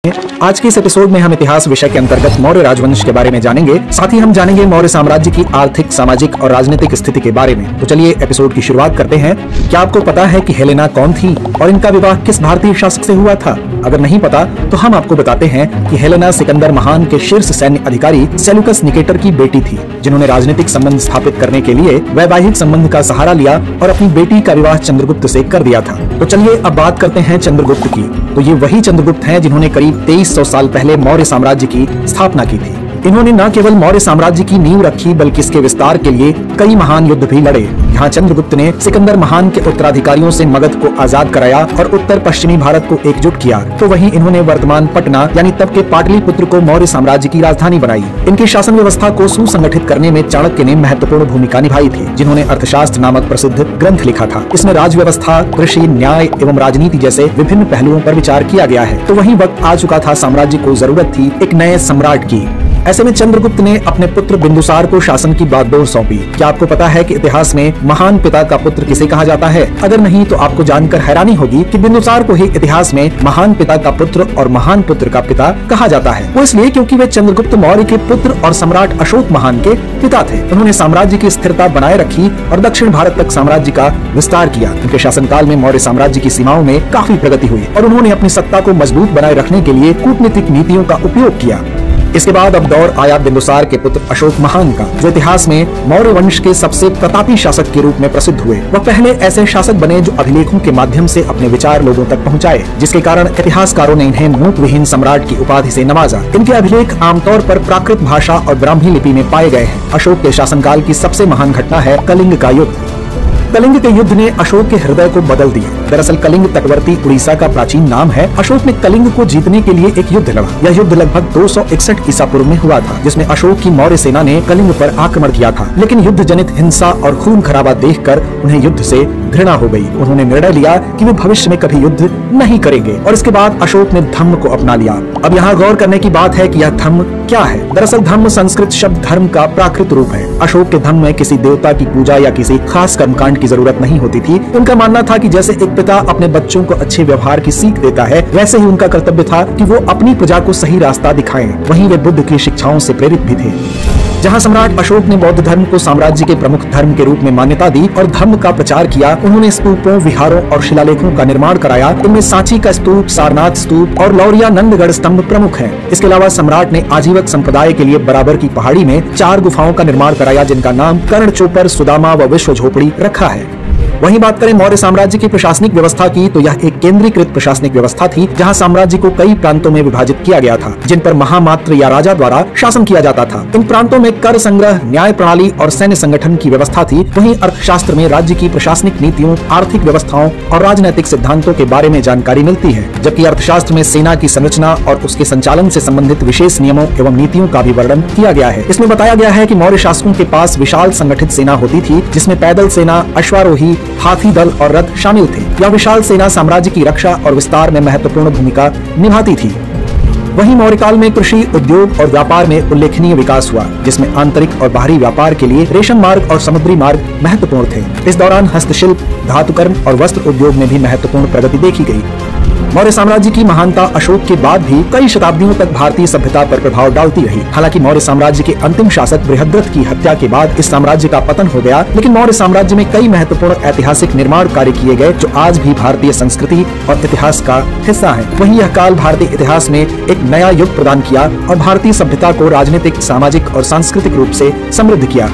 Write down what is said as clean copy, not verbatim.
आज के इस एपिसोड में हम इतिहास विषय के अंतर्गत मौर्य राजवंश के बारे में जानेंगे। साथ ही हम जानेंगे मौर्य साम्राज्य की आर्थिक, सामाजिक और राजनीतिक स्थिति के बारे में। तो चलिए एपिसोड की शुरुआत करते हैं। क्या आपको पता है कि हेलेना कौन थी और इनका विवाह किस भारतीय शासक से हुआ था? अगर नहीं पता तो हम आपको बताते हैं कि हेलेना सिकंदर महान के शीर्ष सैन्य अधिकारी सेल्यूकस निकेटर की बेटी थी, जिन्होंने राजनीतिक संबंध स्थापित करने के लिए वैवाहिक संबंध का सहारा लिया और अपनी बेटी का विवाह चंद्रगुप्त से कर दिया था। तो चलिए अब बात करते हैं चंद्रगुप्त की। तो ये वही चंद्रगुप्त हैं जिन्होंने करीब 2300 साल पहले मौर्य साम्राज्य की स्थापना की थी। इन्होंने न केवल मौर्य साम्राज्य की नींव रखी बल्कि इसके विस्तार के लिए कई महान युद्ध भी लड़े। यहाँ चंद्रगुप्त ने सिकंदर महान के उत्तराधिकारियों से मगध को आजाद कराया और उत्तर पश्चिमी भारत को एकजुट किया। तो वहीं इन्होंने वर्तमान पटना यानी तब के पाटलिपुत्र को मौर्य साम्राज्य की राजधानी बनाई। इनकी शासन व्यवस्था को सुसंगठित करने में चाणक्य ने महत्वपूर्ण भूमिका निभाई थी, जिन्होंने अर्थशास्त्र नामक प्रसिद्ध ग्रंथ लिखा था। इसमें राज व्यवस्था, कृषि, न्याय एवं राजनीति जैसे विभिन्न पहलुओं पर विचार किया गया है। तो वहीं वक्त आ चुका था साम्राज्य को जरूरत थी एक नए सम्राट की। ऐसे में चंद्रगुप्त ने अपने पुत्र बिंदुसार को शासन की बागडोर सौंपी। क्या आपको पता है कि इतिहास में महान पिता का पुत्र किसे कहा जाता है? अगर नहीं तो आपको जानकर हैरानी होगी कि बिंदुसार को ही इतिहास में महान पिता का पुत्र और महान पुत्र का पिता कहा जाता है। वो इसलिए क्योंकि वे चंद्रगुप्त मौर्य के पुत्र और सम्राट अशोक महान के पिता थे। उन्होंने साम्राज्य की स्थिरता बनाए रखी और दक्षिण भारत तक साम्राज्य का विस्तार किया। उनके शासनकाल में मौर्य साम्राज्य की सीमाओं में काफी प्रगति हुई और उन्होंने अपनी सत्ता को मजबूत बनाए रखने के लिए कूटनीतिक नीतियों का उपयोग किया। इसके बाद अब दौर आया बिंदुसार के पुत्र अशोक महान का, जो इतिहास में मौर्य वंश के सबसे प्रतापी शासक के रूप में प्रसिद्ध हुए। वह पहले ऐसे शासक बने जो अभिलेखों के माध्यम से अपने विचार लोगों तक पहुंचाए, जिसके कारण इतिहासकारों ने इन्हें मूक विहीन सम्राट की उपाधि से नवाजा। इनके अभिलेख आमतौर पर प्राकृत भाषा और ब्राह्मी लिपि में पाए गए हैं। अशोक के शासनकाल की सबसे महान घटना है कलिंग का युद्ध। कलिंग के युद्ध ने अशोक के हृदय को बदल दिया। दरअसल कलिंग तटवर्ती उड़ीसा का प्राचीन नाम है। अशोक ने कलिंग को जीतने के लिए एक युद्ध लड़ा। यह युद्ध लगभग 261 ईसा पूर्व में हुआ था, जिसमें अशोक की मौर्य सेना ने कलिंग पर आक्रमण किया था। लेकिन युद्ध जनित हिंसा और खून खराबा देखकर उन्हें युद्ध से घृणा हो गई। उन्होंने निर्णय लिया कि वे भविष्य में कभी युद्ध नहीं करेंगे और इसके बाद अशोक ने धम्म को अपना लिया। अब यहाँ गौर करने की बात है कि यह धम्म क्या है। दरअसल धम्म संस्कृत शब्द धर्म का प्राकृत रूप है। अशोक के धम्म में किसी देवता की पूजा या किसी खास कर्मकांड की जरूरत नहीं होती थी। उनका मानना था कि जैसे एक पिता अपने बच्चों को अच्छे व्यवहार की सीख देता है, वैसे ही उनका कर्तव्य था कि वो अपनी प्रजा को सही रास्ता दिखाएं। वहीं वे बुद्ध की शिक्षाओं से प्रेरित भी थे। जहां सम्राट अशोक ने बौद्ध धर्म को साम्राज्य के प्रमुख धर्म के रूप में मान्यता दी और धर्म का प्रचार किया, उन्होंने स्तूपों, विहारों और शिलालेखों का निर्माण कराया। इनमें सांची का स्तूप, सारनाथ स्तूप और लौरिया नंदगढ़ स्तंभ प्रमुख हैं। इसके अलावा सम्राट ने आजीवक संप्रदाय के लिए बराबर की पहाड़ी में 4 गुफाओं का निर्माण कराया, जिनका नाम कर्ण चोपर, सुदामा व विश्व झोपड़ी रखा है। वहीं बात करें मौर्य साम्राज्य की प्रशासनिक व्यवस्था की, तो यह एक केंद्रीकृत प्रशासनिक व्यवस्था थी, जहां साम्राज्य को कई प्रांतों में विभाजित किया गया था, जिन पर महामात्र या राजा द्वारा शासन किया जाता था। इन प्रांतों में कर संग्रह, न्याय प्रणाली और सैन्य संगठन की व्यवस्था थी। वहीं अर्थशास्त्र में राज्य की प्रशासनिक नीतियों, आर्थिक व्यवस्थाओं और राजनैतिक सिद्धांतों के बारे में जानकारी मिलती है, जबकि अर्थशास्त्र में सेना की संरचना और उसके संचालन से संबंधित विशेष नियमों एवं नीतियों का भी वर्णन किया गया है। इसमें बताया गया है कि मौर्य शासकों के पास विशाल संगठित सेना होती थी, जिसमें पैदल सेना, अश्वारोही, हाथी दल और रथ शामिल थे। यह विशाल सेना साम्राज्य की रक्षा और विस्तार में महत्वपूर्ण भूमिका निभाती थी। वहीं मौर्य काल में कृषि, उद्योग और व्यापार में उल्लेखनीय विकास हुआ, जिसमें आंतरिक और बाहरी व्यापार के लिए रेशम मार्ग और समुद्री मार्ग महत्वपूर्ण थे। इस दौरान हस्तशिल्प, धातुकर्म और वस्त्र उद्योग में भी महत्वपूर्ण प्रगति देखी गई। मौर्य साम्राज्य की महानता अशोक के बाद भी कई शताब्दियों तक भारतीय सभ्यता पर प्रभाव डालती रही। हालांकि मौर्य साम्राज्य के अंतिम शासक बृहद्रथ की हत्या के बाद इस साम्राज्य का पतन हो गया, लेकिन मौर्य साम्राज्य में कई महत्वपूर्ण ऐतिहासिक निर्माण कार्य किए गए, जो आज भी भारतीय संस्कृति और इतिहास का हिस्सा है। वहीं यह काल भारतीय इतिहास में एक नया युग प्रदान किया और भारतीय सभ्यता को राजनीतिक, सामाजिक और सांस्कृतिक रूप से समृद्ध किया।